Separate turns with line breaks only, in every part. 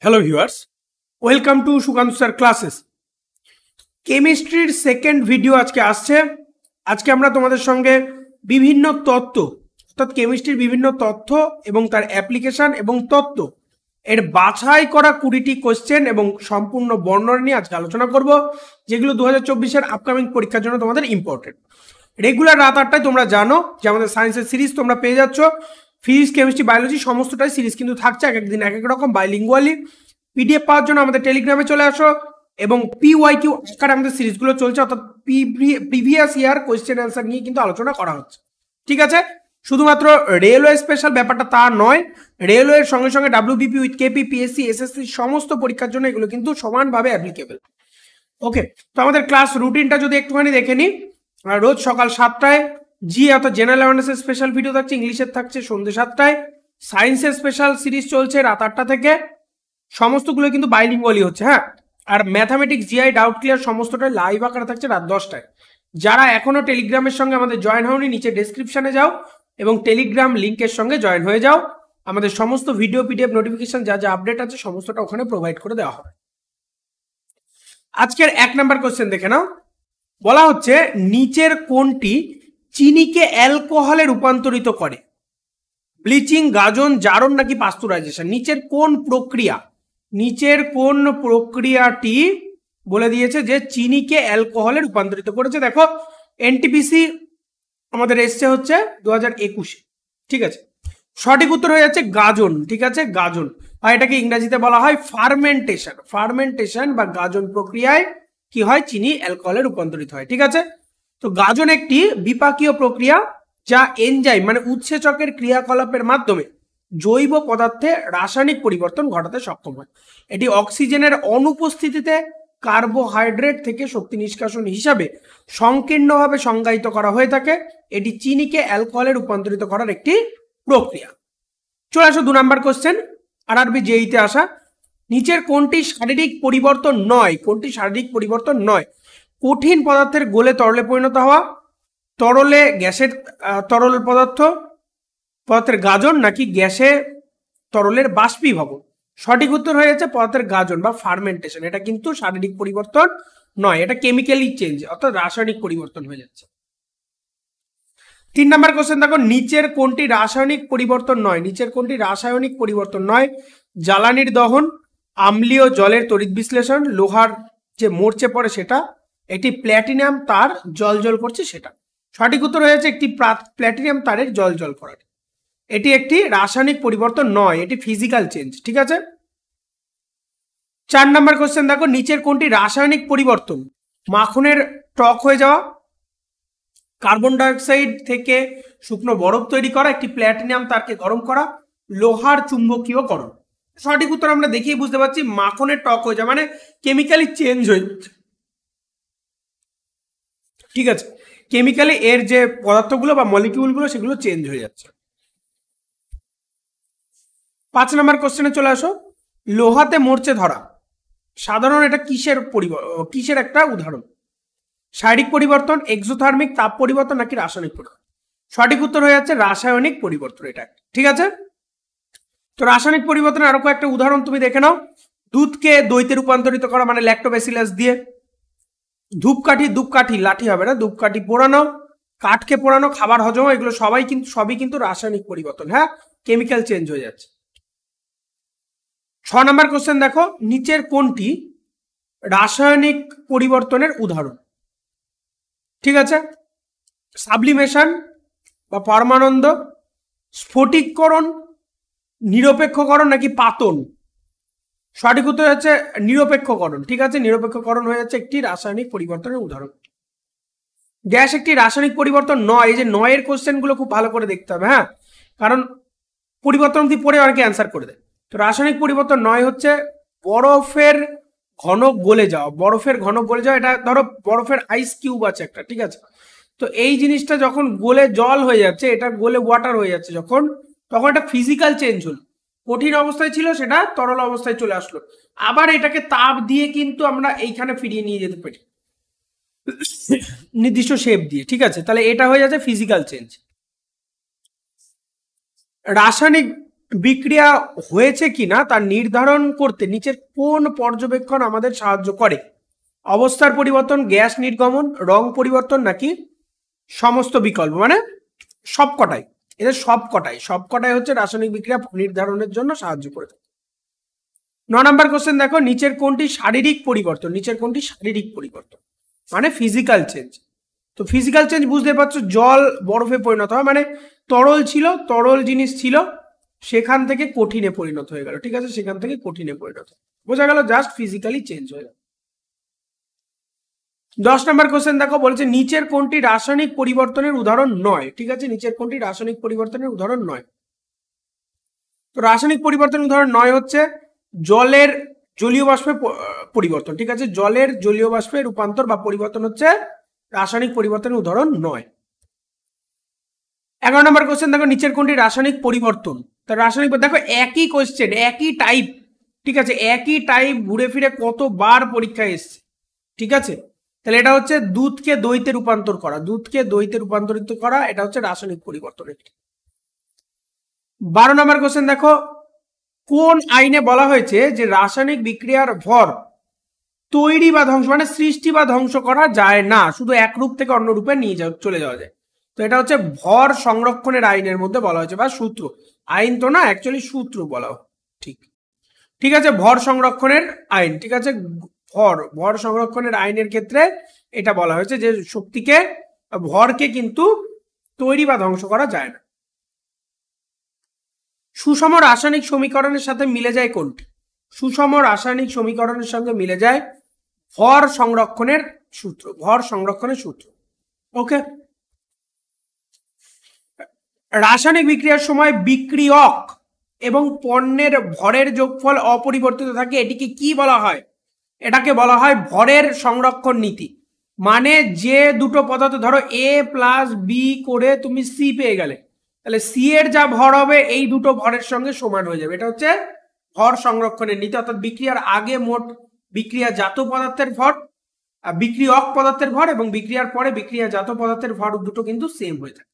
Hello viewers, welcome to Sukanta sir classes. কেমিস্ট্রির second video আজকে আসছে। আজকে আমরা তোমাদের সঙ্গে বিভিন্ন তত্ত্ব, অর্থাৎ কেমিস্ট্রির বিভিন্ন তথ্য এবং তার অ্যাপ্লিকেশন এবং তত্ত্ব এর বাছাই করা 20টি কোশ্চেন এবং সম্পূর্ণ বর্ণনা নিয়ে আজকে আলোচনা করব, যেগুলো 2024-এর আপকামিং পরীক্ষার জন্য তোমাদের ইম্পর্টেন্ট। রেগুলার রাত 8টায় তোমরা জানো যে আমাদের সায়েন্সের সিরিজ তোমরা পেয়ে যাচ্ছ। ফিজিক্স, কেমিস্ট্রি, বায়োলজি সমস্তটাই সিরিজ কিন্তু থাকছে এক একদিন এক এক রকম বাইলিঙ্গুয়ালি। পিডিএফ পাওয়ার জন্য আমাদের টেলিগ্রামে চলে আসো এবং PYQ আকারে আমাদের সিরিজগুলো চলছে, অর্থাৎ প্রিভিয়াস ইয়ার কোয়েশ্চেন অ্যান্সার নিয়ে কিন্তু আলোচনা করা হচ্ছে। ঠিক আছে, শুধুমাত্র রেলওয়ে স্পেশাল ব্যাপারটা তা নয়, রেলওয়ের সঙ্গে সঙ্গে WBP with KP, PSC, SSC সমস্ত পরীক্ষার জন্য এগুলো কিন্তু সমানভাবে অ্যাপ্লিকেবল। ওকে, তো আমাদের ক্লাস রুটিনটা যদি একটুখানি দেখে নিই। রোজ সকাল 7টায় অর্থাৎ জেনারেল অ্যাওয়ারনেসের স্পেশাল ভিডিও থাকছে, ইংলিশের থাকছে সন্ধ্যে 7টায়। সায়েন্সের স্পেশাল সিরিজ চলছে রাত 8টা থেকে, সমস্তগুলো কিন্তু বাইলিঙ্গুয়ালি হচ্ছে। হ্যাঁ, আর ম্যাথামেটিক্স, জিআই, ডাউট ক্লিয়ার সমস্তটাই লাইভ আকারে থাকছে রাত 10টায়। যারা এখনো টেলিগ্রামের সঙ্গে আমাদের জয়েন হওনি, নিচে ডেসক্রিপশনে যাও এবং টেলিগ্রাম লিঙ্কের সঙ্গে জয়েন হয়ে যাও। আমাদের সমস্ত ভিডিও, পিডিএফ, নোটিফিকেশন যা যা আপডেট আছে সমস্তটা ওখানে প্রোভাইড করে দেওয়া হবে। আজকের 1 নাম্বার কোশ্চেন দেখে নাও। বলা হচ্ছে নিচের কোনটি চিনিকে অ্যালকোহলে রূপান্তরিত করে? ব্লিচিং, গাজন, জারণ নাকি পাস্তুরাইজেশন? নিচের কোন প্রক্রিয়াটি বলে দিয়েছে যে চিনিকে অ্যালকোহলে রূপান্তরিত করেছে? দেখো, এনটিপিসি আমাদের এসছে হচ্ছে 2021-এ। ঠিক আছে, সঠিক উত্তর হয়ে যাচ্ছে গাজন। ঠিক আছে, গাজন, আর এটাকে ইংরেজিতে বলা হয় ফার্মেন্টেশন। ফার্মেন্টেশন বা গাজন প্রক্রিয়ায় কি হয়? চিনি অ্যালকোহলে রূপান্তরিত হয়। ঠিক আছে, তো গাজন একটি বিপাকীয় প্রক্রিয়া যা এনজাইম মানে উৎসেচকের ক্রিয়াকলাপের মাধ্যমে জৈব পদার্থে রাসায়নিক পরিবর্তন ঘটাতে সক্ষম হয়। এটি অক্সিজেনের অনুপস্থিতিতে কার্বোহাইড্রেট থেকে শক্তি নিষ্কাশন হিসাবে সংকীর্ণভাবে সংজ্ঞায়িত করা হয়ে থাকে। এটি চিনিকে অ্যালকোহলে রূপান্তরিত করার একটি প্রক্রিয়া। চলে আসো 2 নাম্বার কোশ্চেন, RRB JEE-তে আসা। নিচের কোনটি শারীরিক পরিবর্তন নয়? কোনটি শারীরিক পরিবর্তন নয়? কঠিন পদার্থের গলে তরলে পরিণত হওয়া, তরলে গ্যাসের তরল পদার্থের গাজন নাকি গ্যাসে তরলের বাষ্পীভবন? সঠিক উত্তর হয়ে যাচ্ছে পদার্থের গাজন বা ফার্মেন্টেশন। এটা কিন্তু শারীরিক পরিবর্তন নয়, এটা কেমিক্যালি চেঞ্জ অর্থাৎ রাসায়নিক পরিবর্তন হয়ে যাচ্ছে। 3 নাম্বার কোশ্চেন দেখো, নিচের কোনটি রাসায়নিক পরিবর্তন নয়? নিচের কোনটি রাসায়নিক পরিবর্তন নয়? জ্বালানির দহন, আম্লীয় জলের তড়িৎ বিশ্লেষণ, লোহার যে মরচে পড়ে সেটা, একটি প্ল্যাটিনাম তার জল জল করছে সেটা। সঠিক উত্তর হয়েছে একটি প্ল্যাটিনাম তারের জল জল করার। এটি একটি রাসায়নিক পরিবর্তন নয়, এটি ফিজিক্যাল চেঞ্জ। ঠিক আছে, 4 নাম্বার কোশ্চেন দেখো, নিচের কোনটি রাসায়নিক পরিবর্তন? মাখনের টক হয়ে যাওয়া, কার্বন ডাইঅক্সাইড থেকে শুকনো বরফ তৈরি করা, একটি প্ল্যাটিনাম তারকে গরম করা, লোহার চুম্বকীয়করণ। সঠিক উত্তর আমরা দেখেই বুঝতে পারছি মাখনের টক হয়ে যায় মানে কেমিক্যালি চেঞ্জ হয়ে যাচ্ছে। ঠিক আছে, কেমিক্যালি এর যে পদার্থগুলো বা মলিকিউলগুলো সেগুলো চেঞ্জ হয়ে যাচ্ছে। 5 নাম্বার কোশ্চেনে চলে আসো, লোহাতে মরচে ধরা সাধারণ এটা কিসের একটা উদাহরণ? শারীরিক পরিবর্তন, এক্সোথার্মিক তাপ পরিবর্তন নাকি রাসায়নিক পরিবর্তন? সঠিক উত্তর হয়ে যাচ্ছে রাসায়নিক পরিবর্তন এটা। ঠিক আছে, তো রাসায়নিক পরিবর্তনের আরো কয়েকটা উদাহরণ তুমি দেখে নাও। দুধকে দইতে রূপান্তরিত করা মানে ল্যাক্টোব্যাসিলাস দিয়ে, ধূপকাঠি লাঠি হবে না, ধূপকাঠি পোড়ানো, কাঠকে পোড়ানো, খাবার হজম, এগুলো সবই কিন্তু রাসায়নিক পরিবর্তন। হ্যাঁ, কেমিক্যাল চেঞ্জ হয়ে যাচ্ছে। 6 নাম্বার কোশ্চেন দেখো, নিচের কোনটি রাসায়নিক পরিবর্তনের উদাহরণ? ঠিক আছে, সাবলিমেশন বা পরমানন্দ, স্ফটিককরণ, নিরপেক্ষকরণ নাকি পাতন? সঠিক উত্তর হচ্ছে নিরপেক্ষকরণ। ঠিক আছে, নিরপেক্ষকরণ হয়ে যাচ্ছে একটি রাসায়নিক পরিবর্তনের উদাহরণ। গ্যাস একটি রাসায়নিক পরিবর্তন নয়। এই যে নয়ের কোশ্চেনগুলো খুব ভালো করে দেখতে হবে। হ্যাঁ, কারণ পরিবর্তন পরে অনেকে অ্যান্সার করে দেয়। তো রাসায়নিক পরিবর্তন নয় হচ্ছে বরফের ঘন গলে যাওয়া। বরফের ঘন গলে যাওয়া, এটা ধরো বরফের আইস কিউব আছে একটা, ঠিক আছে, তো এই জিনিসটা যখন গলে জল হয়ে যাচ্ছে, এটা গলে ওয়াটার হয়ে যাচ্ছে তখন এটা ফিজিক্যাল চেঞ্জ হলো। কঠিন অবস্থায় ছিল সেটা তরল অবস্থায় চলে আসলো, আবার এটাকে তাপ দিয়ে কিন্তু আমরা এইখানে ফিরিয়ে নিয়ে যেতে পারি নির্দিষ্ট শেপ দিয়ে। ঠিক আছে, তাহলে এটা হয়ে যাচ্ছে ফিজিক্যাল চেঞ্জ। বিক্রিয়া হয়েছে কিনা তা নির্ধারণ করতে নিচের কোন পর্যবেক্ষণ আমাদের সাহায্য করে? অবস্থার পরিবর্তন, গ্যাস নির্গমন, রং পরিবর্তন, নাকি সমস্ত বিকল্প? মানে সবকটাই, এদের সবকটাই হচ্ছে রাসায়নিক বিক্রিয়া নির্ধারণের জন্য সাহায্য করে থাকে। 9 নম্বর কোশ্চেন দেখো, নিচের কোনটি শারীরিক পরিবর্তন? মানে ফিজিক্যাল চেঞ্জ। তো ফিজিক্যাল চেঞ্জ বুঝতে পারছো, জল বরফে পরিণত হয়, মানে তরল জিনিস ছিল, সেখান থেকে কঠিনে পরিণত হয়ে গেল। ঠিক আছে, সেখান থেকে কঠিনে পরিণত, বোঝা গেল, জাস্ট ফিজিক্যালি চেঞ্জ হয়ে গেল। 10 নম্বর কোশ্চেন দেখো, বলেছে নিচের কোনটি রাসায়নিক পরিবর্তনের উদাহরণ নয়? ঠিক আছে, নিচের কোনটি রাসায়নিক পরিবর্তনের উদাহরণ নয়? তো রাসায়নিক পরিবর্তনের উদাহরণ নয় হচ্ছে জলের জলীয় বাষ্পে পরিবর্তন। ঠিক আছে, জলের জলীয় বাষ্পে রূপান্তর বা পরিবর্তন হচ্ছে রাসায়নিক পরিবর্তনের উদাহরণ নয়। 11 নম্বর কোশ্চেন দেখো, নিচের কোনটি রাসায়নিক পরিবর্তন? তা রাসায়নিক, দেখো একই কোশ্চেন, একই টাইপ। ঠিক আছে, একই টাইপ ঘুরে ফিরে কতবার পরীক্ষায় এসছে। ঠিক আছে, তাহলে এটা হচ্ছে দুধকে দইতে রূপান্তর করা, রূপান্তরিত করা, এটা হচ্ছে রাসায়নিক পরিবর্তন। 12 নম্বর কোশ্চেন দেখো, কোন আইনে বলা হয়েছে যে রাসায়নিক বিক্রিয়ার ভর তৈরি বা ধ্বংস, মানে সৃষ্টি বা ধ্বংস করা যায় না, শুধু এক রূপ থেকে অন্য রূপে নিয়ে চলে যাওয়া যায়? তো এটা হচ্ছে ভর সংরক্ষণের আইনের মধ্যে বলা হয়েছে, বা সূত্র, আইন তো না, অ্যাকচুয়ালি সূত্র বলা হয়। ঠিক আছে, ভর সংরক্ষণের আইন। ঠিক আছে, ভর সংরক্ষণের আইনের ক্ষেত্রে এটা বলা হয়েছে যে শক্তিকে, ভরকে কিন্তু তৈরি বা ধ্বংস করা যায় না। সুষম রাসায়নিক সমীকরণের সাথে মিলে যায় কোনটি? সুষম রাসায়নিক সমীকরণের সঙ্গে মিলে যায় ভর সংরক্ষণের সূত্র। ওকে, রাসায়নিক বিক্রিয়ার সময় বিক্রিয়ক এবং পণ্যের ভরের যোগফল অপরিবর্তিত থাকে, এটিকে কি বলা হয়? এটাকে বলা হয় ভরের সংরক্ষণ নীতি। মানে যে দুটো পদার্থ, ধরো এ প্লাস বি করে তুমি সি পেয়ে গেলে, তাহলে সি এর যা ভর হবে এই দুটো ভরের সঙ্গে সমান হয়ে যাবে। এটা হচ্ছে ভর সংরক্ষণের নীতি। অর্থাৎ বিক্রিয়ার আগে মোট বিক্রিয়াজাত পদার্থের ভর, বিক্রিয়ক পদার্থের ভর, এবং বিক্রিয়ার পরে বিক্রিয়াজাত পদার্থের ভর দুটো কিন্তু সেম হয়ে থাকে।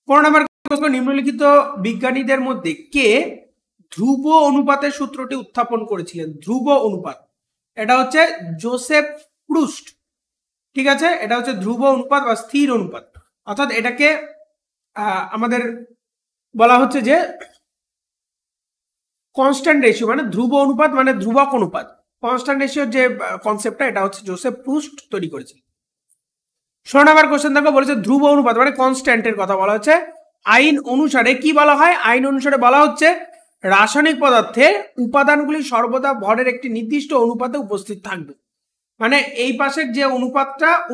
15 নম্বর প্রশ্ন, নিম্নলিখিত বিজ্ঞানীদের মধ্যে কে ধ্রুব অনুপাতের সূত্রটি উত্থাপন করেছিলেন? ধ্রুব অনুপাত, এটা হচ্ছে জোসেফ প্রুস্ট। ঠিক আছে, এটা হচ্ছে ধ্রুব অনুপাত বা স্থির অনুপাত। অর্থাৎ এটাকে আমাদের বলা হচ্ছে যে কনস্ট্যান্ট রেশিও, মানে ধ্রুব অনুপাত মানে ধ্রুবক অনুপাত, কনস্ট্যান্ট রেশিওর যে কনসেপ্টটা, এটা হচ্ছে জোসেফ প্রুস্ট তৈরি করেছে। 16 নম্বর কোশ্চেন দেখো, বলেছে ধ্রুব অনুপাত মানে কনস্ট্যান্টের কথা বলা হচ্ছে। আইন অনুসারে কি বলা হয়? আইন অনুসারে বলা হচ্ছে রাসায়নিক পদার্থে উপাদানগুলি সর্বদা ভরের একটি নির্দিষ্ট অনুপাতে উপস্থিত থাকবে। মানে এই পাশের যে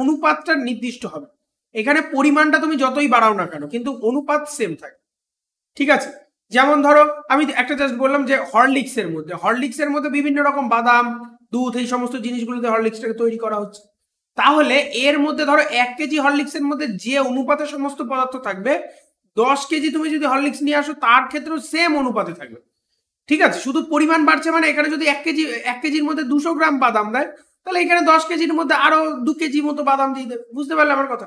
অনুপাতটা নির্দিষ্ট হবে, এখানে পরিমাণটা তুমি যতই বাড়াও না কেন, কিন্তু অনুপাত সেম থাকে। ঠিক আছে, যেমন ধরো আমি একটা জাস্ট বললাম যে হরলিক্সের মধ্যে বিভিন্ন রকম বাদাম, দুধ, এই সমস্ত জিনিসগুলোতে হরলিক্সটাকে তৈরি করা হচ্ছে। তাহলে এর মধ্যে ধরো 1 কেজি হরলিক্সের মধ্যে যে অনুপাতে সমস্ত পদার্থ থাকবে, 10 কেজি তুমি যদি হরলিক্স নিয়ে আসো তার ক্ষেত্রেও সেম অনুপাতে থাকবে। ঠিক আছে, শুধু পরিমাণ বাড়ছে, মানে এখানে যদি 1 কেজির মধ্যে 200 গ্রাম বাদাম দেয়, তাহলে এখানে 10 কেজির মধ্যে আরো 2 কেজি মতো বাদাম দিয়ে দেবে। বুঝতে পারলে আমার কথা?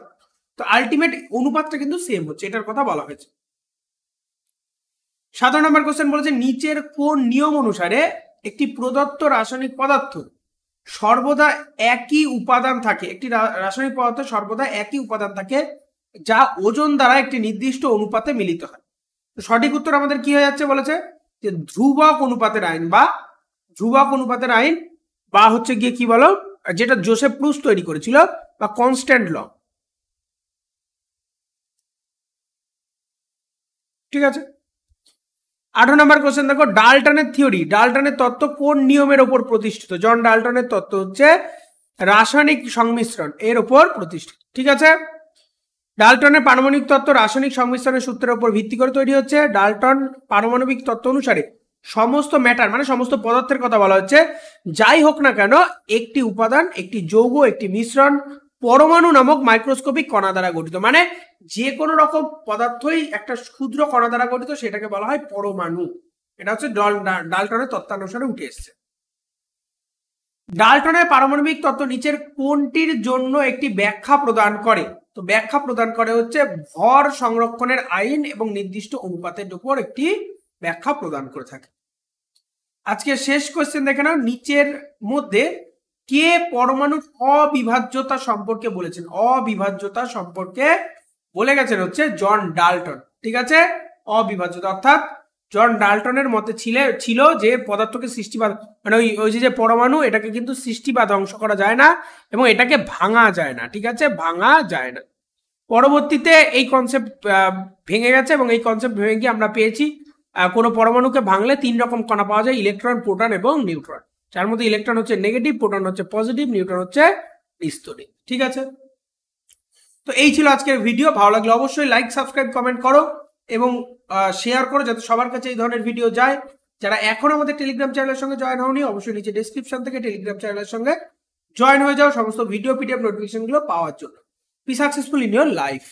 তো আলটিমেট অনুপাতটা কিন্তু সেম হচ্ছে, এটার কথা বলা হয়েছে। 17 নম্বর কোশ্চেন বলেছে নিচের কোন নিয়ম অনুসারে একটি প্রদত্ত রাসায়নিক পদার্থ সর্বদা একই উপাদান থাকে? একটি রাসায়নিক পদার্থ সর্বদা একই উপাদান থাকে যা ওজন দ্বারা একটি নির্দিষ্ট অনুপাতে মিলিত হয়। সঠিক উত্তর আমাদের কি হয়ে যাচ্ছে? বলেছে যে ধ্রুবক অনুপাতের আইন, বা হচ্ছে গিয়ে কি বলো, যেটা জোসেফ প্রুস্ট তৈরি করেছিল, বা কনস্ট্যান্ট ল। ঠিক আছে, 18 নম্বর কোশ্চেন দেখো, ডাল্টনের তত্ত্ব কোন নিয়মের ওপর প্রতিষ্ঠিত? জন ডাল্টনের তত্ত্ব হচ্ছে রাসায়নিক সংমিশ্রণ এর ওপর প্রতিষ্ঠিত। ঠিক আছে, ডাল্টনের পারমাণবিক তত্ত্ব রাসায়নিক সংমিশ্রণের সূত্রের উপর ভিত্তি করে তৈরি হচ্ছে। ডাল্টন পারমাণবিক তত্ত্ব অনুসারে সমস্ত ম্যাটার মানে সমস্ত পদার্থের কথা বলা হচ্ছে, যাই হোক না কেন, একটি উপাদান, একটি যৌগ, একটি মিশ্রণ পরমাণু নামক মাইক্রোস্কোপিক কণা দ্বারা গঠিত। মানে যে কোনো রকম পদার্থই একটা ক্ষুদ্র কণা দ্বারা গঠিত, সেটাকে বলা হয় পরমাণু। এটা হচ্ছে ডাল্টনের তত্ত্বানুসারে উঠে এসছে। ডাল্টনের পারমাণবিক তত্ত্ব নিচের কোনটির জন্য একটি ব্যাখ্যা প্রদান করে? তো তো ব্যাখ্যা প্রদান করে হচ্ছে ভর সংরক্ষণের আইন এবং নির্দিষ্ট অনুপাতের উপর একটি ব্যাখ্যা প্রদান করে থাকে। আজকে শেষ কোয়েশ্চেন দেখে নাও, নিচের মধ্যে কে পরমাণুর অবিভাজ্যতা সম্পর্কে বলেছেন? অবিভাজ্যতা সম্পর্কে বলে গেছেন হচ্ছে জন ডাল্টন। ঠিক আছে, অবিভাজ্যতা অর্থাৎ জন ডাল্টনের মতে ছিল যে পদার্থকে সৃষ্টিবাদ মানে ওই যে পরমাণু এটাকে কিন্তু সৃষ্টি বা ধ্বংস করা যায় না এবং এটাকে ভাঙা যায় না। ঠিক আছে, ভাঙা যায় না। পরবর্তীতে এই কনসেপ্ট ভেঙে গেছে এবং এই কনসেপ্ট ভেঙে গিয়ে আমরা পেয়েছি কোনো পরমাণুকে ভাঙলে 3 রকম কণা পাওয়া যায়, ইলেকট্রন, প্রোটন এবং নিউট্রন। যার মধ্যে ইলেকট্রন হচ্ছে নেগেটিভ, প্রোটন হচ্ছে পজিটিভ, নিউট্রন হচ্ছে নিস্তরীয়। ঠিক আছে, তো এই ছিল আজকের ভিডিও। ভালো লাগলে অবশ্যই লাইক, সাবস্ক্রাইব, কমেন্ট করো এবং শেয়ার করো যাতে সবার কাছে এই ধরনের ভিডিও যায়। যারা এখন আমাদের টেলিগ্রাম চ্যানেলের সঙ্গে জয়েন হওনি অবশ্যই নিচে ডেসক্রিপশন থেকে টেলিগ্রাম চ্যানেলের সঙ্গে জয়েন হয়ে যাও সমস্ত ভিডিও পিডিএফ নোটিফিকেশনগুলো পাওয়ার জন্য। Be successful in your life.